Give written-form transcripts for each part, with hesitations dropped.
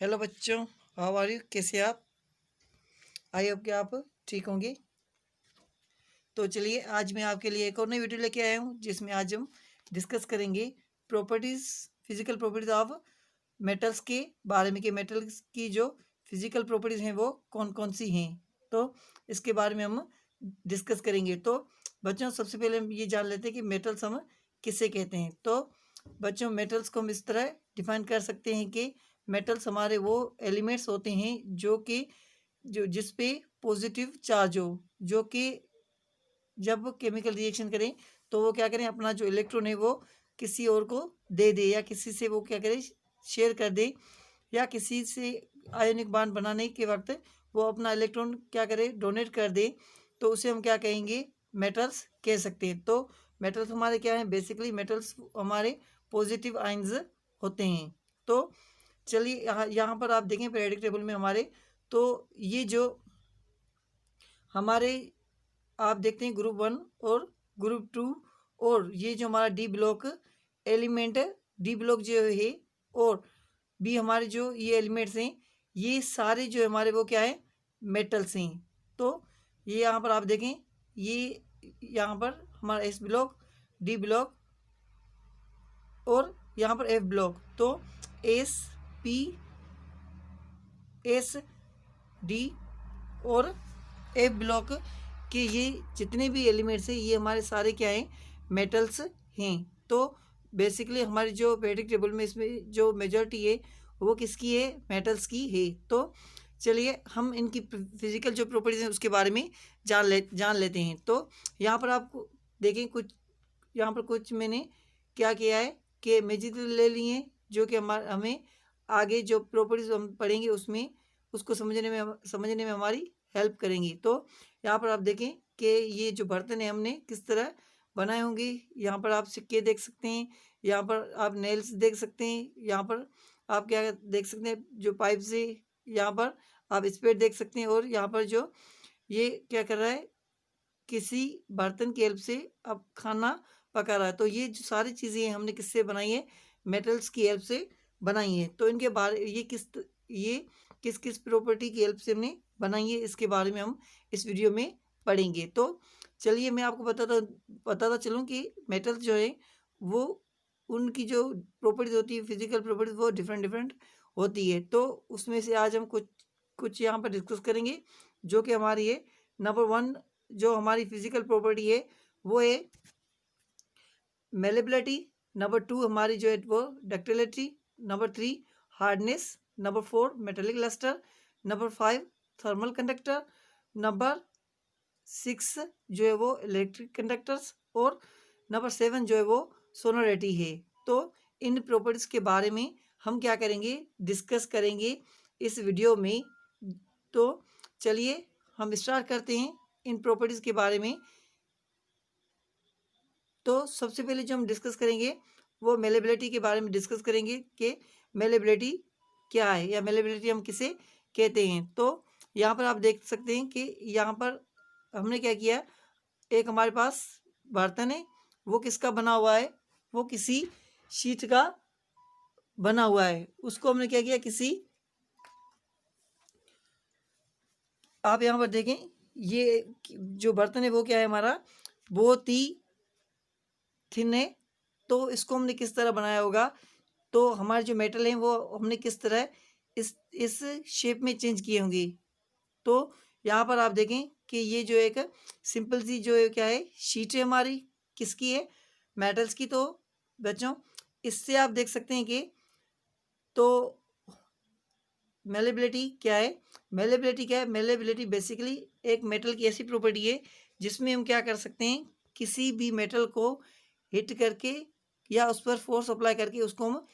Hello बच्चों, how are you? कैसे आप? आई होप कि आप ठीक होंगे। तो चलिए, आज मैं आपके लिए एक और नई वीडियो लेके आया हूँ जिसमें आज हम डिस्कस करेंगे properties, physical properties of metals के बारे में, कि मेटल्स की जो फिजिकल प्रॉपर्टीज़ हैं वो कौन कौन सी हैं। तो इसके बारे में हम डिस्कस करेंगे। तो बच्चों, सबसे पहले हम ये जान लेते हैं कि मेटल्स हम किसे कहते हैं। तो बच्चों, मेटल्स को हम इस तरह डिफाइन कर सकते हैं कि मेटल्स हमारे वो एलिमेंट्स होते हैं जो जिस पे पॉजिटिव चार्ज हो, जो कि जब केमिकल रिएक्शन करें तो वो क्या करें, अपना जो इलेक्ट्रॉन है वो किसी और को दे दे, या किसी से वो क्या करे, शेयर कर दे, या किसी से आयनिक बांड बनाने के वक्त वो अपना इलेक्ट्रॉन क्या करे, डोनेट कर दे, तो उसे हम क्या कहेंगे, मेटल्स कह सकते हैं। तो मेटल्स हमारे क्या हैं, बेसिकली मेटल्स हमारे पॉजिटिव आयन्स होते हैं। तो चलिए, यहाँ पर आप देखें पीरियोडिक टेबल में हमारे, तो ये जो हमारे आप देखते हैं ग्रुप 1 और ग्रुप 2, और ये जो हमारा डी ब्लॉक एलिमेंट है, डी ब्लॉक जो है, और बी हमारे जो ये एलिमेंट्स हैं, ये सारे जो हमारे वो क्या है, मेटल्स हैं। तो ये यहाँ पर आप देखें, ये यहाँ पर हमारा एस ब्लॉक, डी ब्लॉक और यहाँ पर एफ ब्लॉक। तो एस, पी, एस, डी और एफ ब्लॉक के ये जितने भी एलिमेंट्स हैं, ये हमारे सारे क्या हैं, मेटल्स हैं। तो बेसिकली हमारी जो पीरियोडिक टेबल में इसमें जो मेजॉरिटी है वो किसकी है, मेटल्स की है। तो चलिए, हम इनकी फिजिकल जो प्रॉपर्टीज हैं उसके बारे में जान लेते हैं। तो यहाँ पर आपको देखें, कुछ यहाँ पर कुछ मैंने क्या किया है कि मेजिक ले लिए हैं, जो कि हमें आगे जो प्रॉपर्टीज हम पढ़ेंगे उसमें उसको समझने में हमारी हेल्प करेंगी। तो यहाँ पर आप देखें कि ये जो बर्तन है हमने किस तरह बनाए होंगे। यहाँ पर आप सिक्के देख सकते हैं, यहाँ पर आप नेल्स देख सकते हैं, यहाँ पर आप क्या देख सकते हैं, जो पाइप से, यहाँ पर आप स्पेट देख सकते हैं, और यहाँ पर जो ये क्या कर रहा है, किसी बर्तन की हेल्प से अब खाना पका रहा है। तो ये जो सारी चीज़ें हमने किससे बनाई है, मेटल्स की हेल्प से बनाई है। तो इनके बारे ये किस किस प्रॉपर्टी की हेल्प से हमने बनाई है, इसके बारे में हम इस वीडियो में पढ़ेंगे। तो चलिए, मैं आपको बताता चलूँ कि मेटल्स जो है वो उनकी जो प्रॉपर्टीज होती है, फिजिकल प्रॉपर्टीज, वो डिफरेंट डिफरेंट होती है। तो उसमें से आज हम कुछ कुछ यहाँ पर डिस्कस करेंगे, जो कि हमारी है नंबर 1 जो हमारी फिजिकल प्रॉपर्टी है वो है मेलेबिलिटी। नंबर 2 हमारी जो है वो ductility. Number 3 hardness. Number 4 metallic lustre. Number 5 thermal conductor. Number 6 जो है वो इलेक्ट्रिक कंडक्टर्स। और नंबर 7 जो है वो सोनोरिटी है। तो इन प्रॉपर्टीज़ के बारे में हम क्या करेंगे, डिस्कस करेंगे इस वीडियो में। तो चलिए, हम स्टार्ट करते हैं इन प्रॉपर्टीज़ के बारे में। तो सबसे पहले जो हम डिस्कस करेंगे वो मेलेबिलिटी के बारे में डिस्कस करेंगे कि मेलेबिलिटी क्या है, या मेलेबिलिटी हम किसे कहते हैं। तो यहाँ पर आप देख सकते हैं कि यहाँ पर हमने क्या किया, एक हमारे पास बर्तन है, वो किसका बना हुआ है, वो किसी शीट का बना हुआ है। उसको हमने क्या किया, किसी, आप यहाँ पर देखें, ये जो बर्तन है वो क्या है, हमारा बहुत ही थिन है। तो इसको हमने किस तरह बनाया होगा, तो हमारे जो मेटल हैं वो हमने किस तरह इस शेप में चेंज किए होंगे। तो यहाँ पर आप देखें कि ये जो एक सिंपल सी जो है क्या है, शीट है हमारी, किसकी है, मेटल्स की। तो बच्चों, इससे आप देख सकते हैं कि तो मेलेबिलिटी क्या है, मेलेबिलिटी क्या है, मेलेबिलिटी बेसिकली एक मेटल की ऐसी प्रॉपर्टी है जिसमें हम क्या कर सकते हैं, किसी भी मेटल को हिट करके या उस पर फोर्स अप्लाई करके उसको हम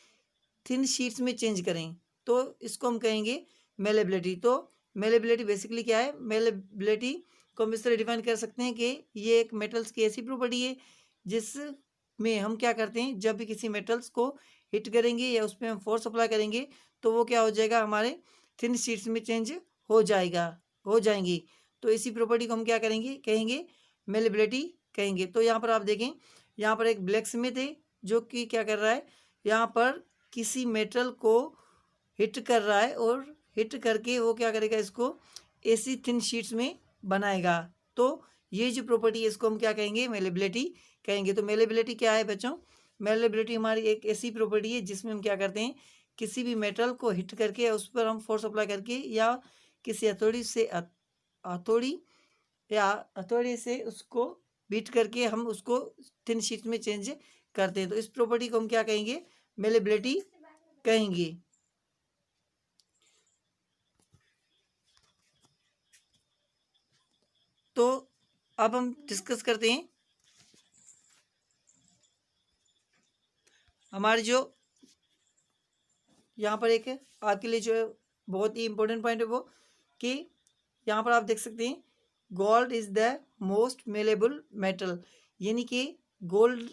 थिन शीट्स में चेंज करें, तो इसको हम कहेंगे मेलेबिलिटी। तो मेलेबिलिटी बेसिकली क्या है, मेलेबिलिटी को हम इस तरह डिफाइन कर सकते हैं कि ये एक मेटल्स की ऐसी प्रॉपर्टी है जिसमें हम क्या करते हैं, जब भी किसी मेटल्स को हिट करेंगे या उस पर हम फोर्स अप्लाई करेंगे तो वो क्या हो जाएगा, हमारे थिन शीट्स में चेंज हो जाएंगी। तो इसी प्रॉपर्टी को हम क्या करेंगे, कहेंगे मेलेबिलिटी कहेंगे। तो यहाँ पर आप देखें, यहाँ पर एक ब्लैक स्मिथ है जो कि क्या कर रहा है, यहाँ पर किसी मेटल को हिट कर रहा है और हिट करके वो क्या करेगा, इसको ऐसी थिन शीट्स में बनाएगा। तो ये जो प्रॉपर्टी है इसको हम क्या कहेंगे, मेलेबिलिटी कहेंगे। तो मेलेबिलिटी क्या है बच्चों, मेलेबिलिटी हमारी एक ऐसी प्रॉपर्टी है जिसमें हम क्या करते हैं, किसी भी मेटल को हिट करके उस पर हम फोर्स अप्लाई करके या किसी हथौड़ी से उसको बीट करके हम उसको थिन शीट में चेंज करते हैं। तो इस प्रॉपर्टी को हम क्या कहेंगे, मेलेबिलिटी कहेंगे। तो अब हम डिस्कस करते हैं हमारे जो यहाँ पर एक आपके लिए जो है बहुत ही इंपॉर्टेंट पॉइंट है वो कि यहाँ पर आप देख सकते हैं gold is the most malleable metal, यानी कि गोल्ड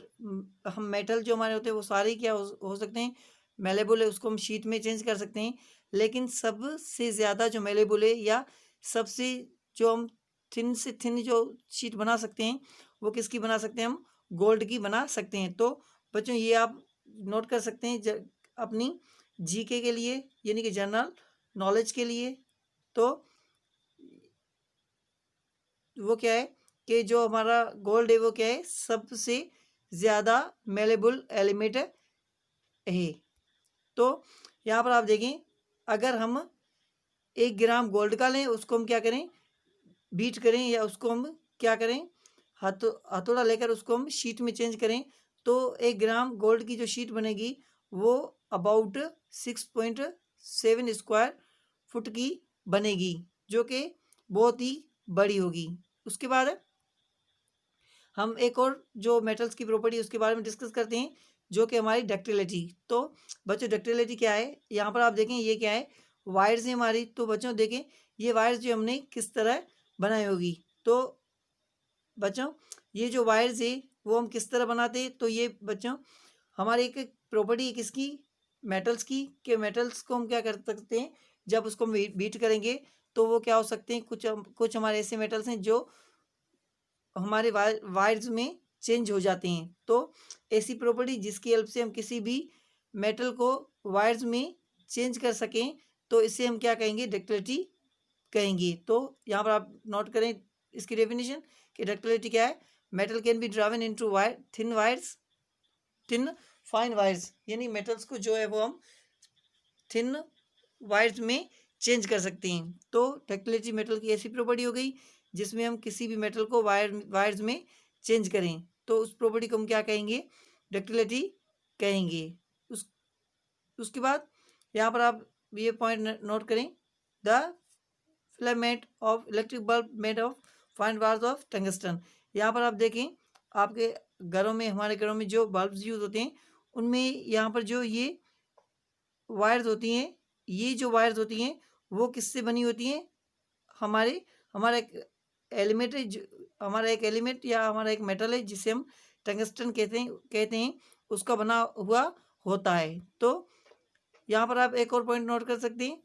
हम मेटल जो हमारे होते हैं वो सारे क्या हो सकते हैं, मेलेबल है, उसको हम शीट में चेंज कर सकते हैं। लेकिन सबसे ज़्यादा जो मेलेबल है या सबसे जो हम थिन से थिन जो शीट बना सकते हैं वो किसकी बना सकते हैं, हम गोल्ड की बना सकते हैं। तो बच्चों ये आप नोट कर सकते हैं अपनी जीके के लिए, यानी कि जनरल नॉलेज के लिए। तो वो क्या है कि जो हमारा गोल्ड है वो क्या है, सबसे ज़्यादा मेलेबल एलिमेंट है। तो यहाँ पर आप देखें, अगर हम 1 ग्राम गोल्ड का लें, उसको हम क्या करें, बीट करें या उसको हम क्या करें, हथौड़ा लेकर उसको हम शीट में चेंज करें, तो 1 ग्राम गोल्ड की जो शीट बनेगी वो अबाउट 6.7 स्क्वायर फुट की बनेगी, जो कि बहुत ही बड़ी होगी। उसके बाद हम एक और जो मेटल्स की प्रॉपर्टी उसके बारे में डिस्कस करते हैं, जो कि हमारी डक्टिलिटी। तो बच्चों डक्टिलिटी क्या है, यहाँ पर आप देखें ये क्या है, वायर्स है हमारी। तो बच्चों देखें ये वायर्स जो हमने किस तरह बनाई होगी। तो बच्चों ये जो वायर्स है वो हम किस तरह बनाते हैं, तो ये बच्चों हमारी एक प्रॉपर्टी है किसकी, मेटल्स की, कि मेटल्स को हम क्या कर सकते हैं, जब उसको हम बीट करेंगे तो वो क्या हो सकते हैं, कुछ हमारे ऐसे मेटल्स हैं जो हमारे वायर्स में चेंज हो जाते हैं। तो ऐसी प्रॉपर्टी जिसकी हेल्प से हम किसी भी मेटल को वायर्स में चेंज कर सकें, तो इसे हम क्या कहेंगे, डक्टिलिटी कहेंगे। तो यहाँ पर आप नोट करें इसकी डेफिनेशन कि डक्टिलिटी क्या है, metal can be drawn into thin fine wires, यानी मेटल्स को जो है वो हम थिन वायर्स में चेंज कर सकते हैं। तो डक्टिलिटी मेटल की ऐसी प्रॉपर्टी हो गई जिसमें हम किसी भी मेटल को वायर्स में चेंज करें, तो उस प्रॉपर्टी को हम क्या कहेंगे, डक्टिलिटी कहेंगे। उसके बाद यहाँ पर आप ये पॉइंट नोट करें, the filament of electric bulb made of fine wires of tungsten. यहाँ पर आप देखें आपके घरों में, हमारे घरों में जो बल्ब्स यूज होते हैं उनमें यहाँ पर जो ये वायर्स होती हैं, ये जो वायर्स होती हैं वो किससे बनी होती हैं, हमारा एक एलिमेंट है, हमारा एक एलिमेंट या हमारा एक मेटल है जिसे हम टंगस्टन कहते हैं, उसका बना हुआ होता है। तो यहाँ पर आप एक और पॉइंट नोट कर सकते हैं,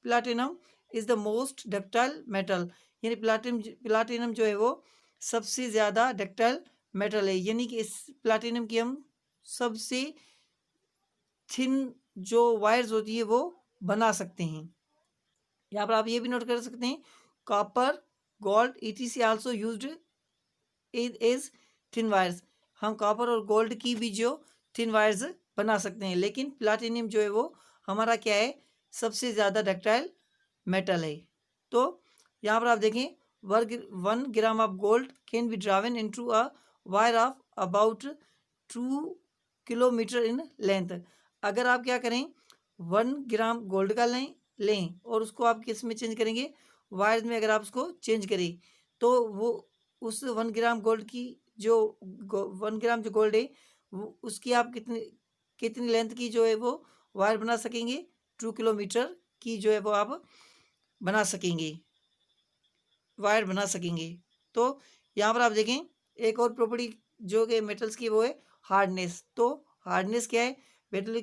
platinum is the most ductile metal, यानी प्लाटिनम जो है वो सबसे ज़्यादा डक्टाइल मेटल है, यानी कि इस प्लाटिनम की हम सबसे थिन जो वायर्स होती है वो बना सकते हैं। यहाँ पर आप ये भी नोट कर सकते हैं, copper gold ETC also used as thin wires, हम कॉपर और गोल्ड की भी जो थिन वायर्स बना सकते हैं, लेकिन प्लाटिनियम जो है वो हमारा क्या है, सबसे ज़्यादा डक्टाइल मेटल है। तो यहाँ पर आप देखें 1 gram of gold can be drawn into a wire of about 2 kilometre in length. अगर आप क्या करें 1 ग्राम गोल्ड का लें और उसको आप किस में चेंज करेंगे, वायर्स में अगर आप उसको चेंज करें, तो वो उस 1 ग्राम गोल्ड की जो 1 ग्राम जो गोल्ड है वो उसकी आप कितनी लेंथ की जो है वो वायर बना सकेंगे, 2 किलोमीटर की जो है वो आप बना सकेंगे, वायर बना सकेंगे। तो यहाँ पर आप देखें एक और प्रॉपर्टी जो कि मेटल्स की वो है हार्डनेस। तो हार्डनेस क्या है, मेटल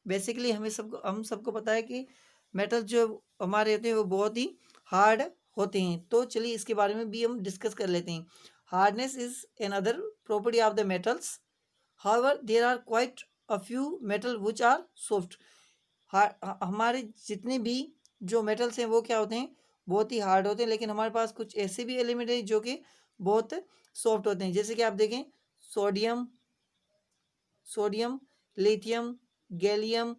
बेसिकली हम सबको पता है कि मेटल जो हमारे होते हैं वो बहुत ही हार्ड होते हैं। तो चलिए इसके बारे में भी हम डिस्कस कर लेते हैं। Hardness is another property of the metals, however there are quite a few metal which are soft. हमारे जितने भी जो मेटल्स हैं वो क्या होते हैं, बहुत ही हार्ड होते हैं, लेकिन हमारे पास कुछ ऐसे भी एलिमेंट है जो कि बहुत सॉफ्ट होते हैं। जैसे कि आप देखें, sodium sodium lithium, gallium,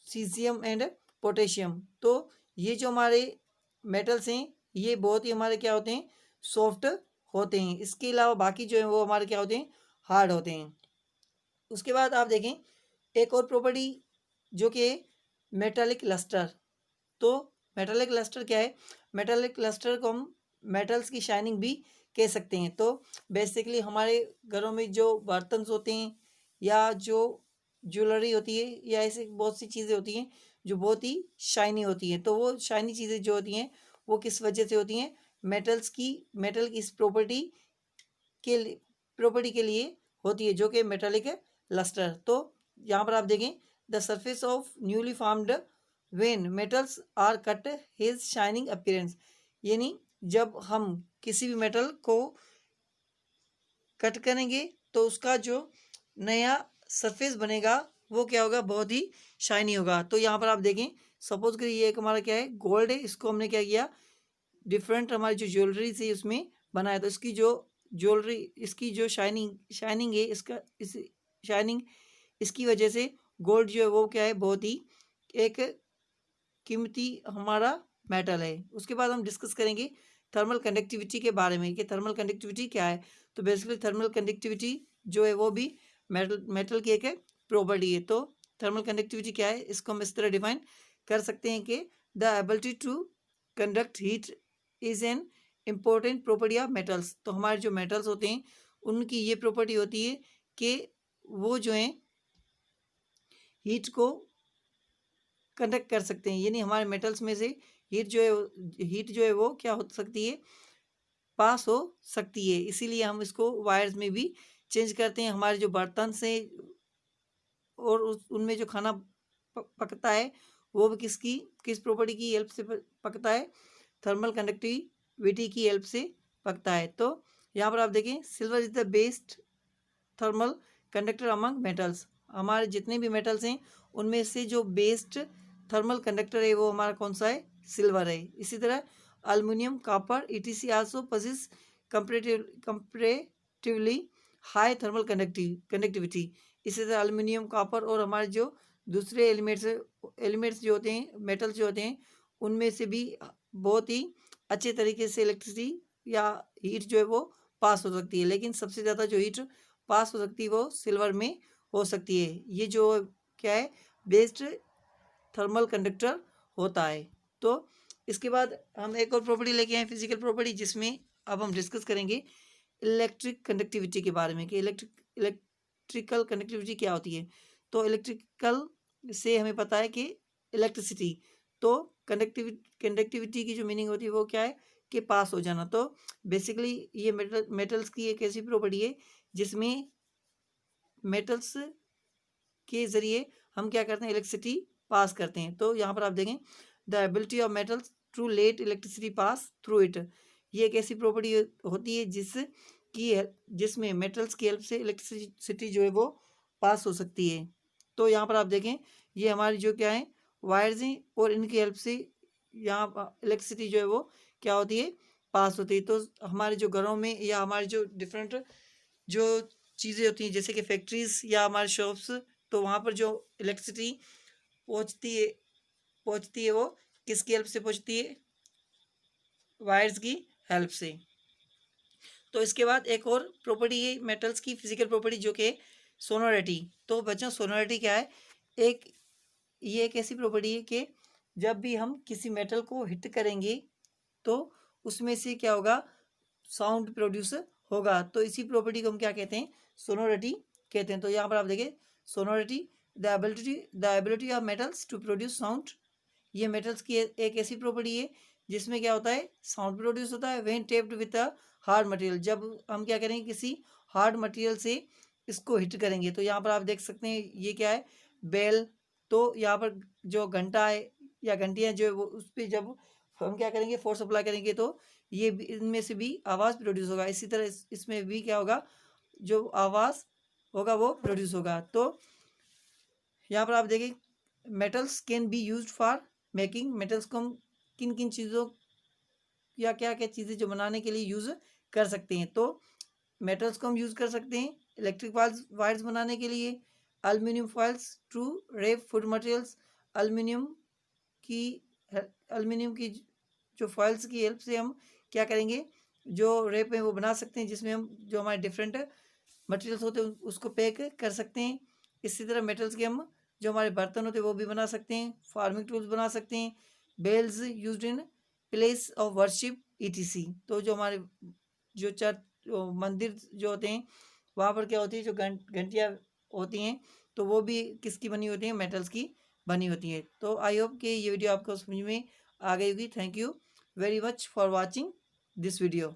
caesium and potassium. तो ये जो हमारे मेटल्स हैं ये बहुत ही हमारे क्या होते हैं, सॉफ्ट होते हैं। इसके अलावा बाकी जो है वो हमारे क्या होते हैं, हार्ड होते हैं। उसके बाद आप देखें एक और प्रॉपर्टी जो कि मेटालिक लस्टर। तो मेटालिक लस्टर क्या है, मेटालिक लस्टर को हम मेटल्स की शाइनिंग भी कह सकते हैं। तो बेसिकली हमारे घरों में जो बर्तन होते हैं या जो ज्वेलरी होती है या ऐसी बहुत सी चीज़ें होती हैं जो बहुत ही शाइनी होती हैं, तो वो शाइनी चीज़ें जो होती हैं वो किस वजह से होती हैं, मेटल की इस प्रॉपर्टी के लिए होती है जो कि मेटालिक लस्टर। तो यहाँ पर आप देखें, the surface of newly formed when metals are cut his shining appearance. यानी जब हम किसी भी मेटल को कट करेंगे तो उसका जो नया सरफेस बनेगा वो क्या होगा, बहुत ही शाइनी होगा। तो यहाँ पर आप देखें, सपोज करिए ये एक हमारा क्या है, गोल्ड है, इसको हमने क्या किया, डिफरेंट हमारी जो ज्वेलरी थी उसमें बनाया। तो इसकी जो ज्वेलरी, इसकी जो शाइनिंग है, इसका इस शाइनिंग, इसकी वजह से गोल्ड जो है वो क्या है, बहुत ही एक कीमती हमारा मेटल है। उसके बाद हम डिस्कस करेंगे थर्मल कंडक्टिविटी के बारे में कि थर्मल कंडक्टिविटी क्या है। तो बेसिकली थर्मल कंडक्टिविटी जो है वो भी मेटल की एक प्रॉपर्टी है। तो थर्मल कंडक्टिविटी क्या है, इसको हम इस तरह डिफाइन कर सकते हैं कि the ability to conduct heat is an important property of metals. तो हमारे जो मेटल्स होते हैं उनकी ये प्रॉपर्टी होती है कि वो जो है हीट को कंडक्ट कर सकते हैं। यानी हमारे मेटल्स में से हीट जो है वो क्या हो सकती है, पास हो सकती है। इसीलिए हम इसको वायर्स में भी चेंज करते हैं। हमारे जो बर्तन से और उनमें जो खाना पकता है वो भी किस प्रॉपर्टी की हेल्प से पकता है, थर्मल कंडक्टिविटी की हेल्प से पकता है। तो यहाँ पर आप देखें, silver is the best thermal conductor among metals. हमारे जितने भी मेटल्स हैं उनमें से जो बेस्ट थर्मल कंडक्टर है वो हमारा कौन सा है, सिल्वर है। इसी तरह aluminium, copper, ETC also possess comparatively high thermal conductivity. इसी तरह अल्युमिनियम, कॉपर और हमारे जो दूसरे एलिमेंट्स जो होते हैं, मेटल्स जो होते हैं, उनमें से भी बहुत ही अच्छे तरीके से इलेक्ट्रिसिटी या हीट जो है वो पास हो सकती है। लेकिन सबसे ज़्यादा जो हीट पास हो सकती है वो सिल्वर में हो सकती है। ये जो क्या है, बेस्ट थर्मल कंडक्टर होता है। तो इसके बाद हम एक और प्रॉपर्टी लेके आए, फिजिकल प्रॉपर्टी, जिसमें अब हम डिस्कस करेंगे इलेक्ट्रिक कंडक्टिविटी के बारे में कि इलेक्ट्रिकल कंडक्टिविटी क्या होती है। तो इलेक्ट्रिकल से हमें पता है कि इलेक्ट्रिसिटी, तो कंडक्टिविटी की जो मीनिंग होती है वो क्या है कि पास हो जाना। तो बेसिकली ये मेटल्स की एक ऐसी प्रॉपर्टी है जिसमें मेटल्स के ज़रिए हम क्या करते हैं, इलेक्ट्रिसिटी पास करते हैं। तो यहाँ पर आप देखें, the ability of metals to let electricity pass through it. ये एक ऐसी प्रॉपर्टी होती है जिसमें मेटल्स की हेल्प से इलेक्ट्रिसिटी जो है वो पास हो सकती है। तो यहाँ पर आप देखें, ये हमारी जो क्या है, वायर्स हैं और इनकी हेल्प से यहाँ इलेक्ट्रिसिटी जो है वो क्या होती है, पास होती है। तो हमारे जो घरों में या हमारे जो डिफरेंट जो चीज़ें होती हैं जैसे कि फैक्ट्रीज या हमारे शॉप्स, तो वहाँ पर जो इलेक्ट्रिसिटी पहुँचती है वो किसकी हेल्प से पहुँचती है, वायर्स की हेल्प से। तो इसके बाद एक और प्रॉपर्टी है मेटल्स की, फिजिकल प्रॉपर्टी, जो कि सोनोरिटी। तो बच्चों सोनोरिटी क्या है, ये एक ऐसी प्रॉपर्टी है कि जब भी हम किसी मेटल को हिट करेंगे तो उसमें से क्या होगा, साउंड प्रोड्यूस होगा। तो इसी प्रॉपर्टी को हम क्या कहते हैं, सोनोरिटी कहते हैं। तो यहाँ पर आप देखिए, sonority, the ability of metals to produce sound. ये मेटल्स की एक ऐसी प्रॉपर्टी है जिसमें क्या होता है, साउंड प्रोड्यूस होता है when taped with a hard material. जब हम क्या करेंगे, किसी हार्ड मटेरियल से इसको हिट करेंगे। तो यहाँ पर आप देख सकते हैं ये क्या है, बेल। तो यहाँ पर जो घंटा है या घंटियाँ जो है वो उस पर जब हम क्या करेंगे, फोर्स अप्लाई करेंगे तो ये इनमें से भी आवाज़ प्रोड्यूस होगा। इसी तरह इसमें भी क्या होगा, जो आवाज़ होगा वो प्रोड्यूस होगा। तो यहाँ पर आप देखें, metals can be used for making, metals को हम किन किन चीज़ों या क्या क्या चीज़ें जो बनाने के लिए यूज़ कर सकते हैं। तो मेटल्स को हम यूज़ कर सकते हैं इलेक्ट्रिक वायर्स बनाने के लिए, aluminium foils, true rape food materials, aluminium की एल्युमिनियम की जो फॉइल्स की हेल्प से हम क्या करेंगे, जो रेप है वो बना सकते हैं, जिसमें हम जो हमारे डिफरेंट मटेरियल्स होते हैं उसको पैक कर सकते हैं। इसी तरह मेटल्स के हम जो हमारे बर्तन होते हैं वो भी बना सकते हैं, फार्मिंग टूल्स बना सकते हैं, bells used in place of worship ETC. तो जो हमारे जो चर्च मंदिर जो होते हैं वहाँ पर क्या होती है, जो घंटियाँ होती हैं तो वो भी किसकी बनी होती हैं, मेटल्स की बनी होती है। तो आई होप कि ये वीडियो आपको समझ में आ गई होगी। Thank you very much for watching this video.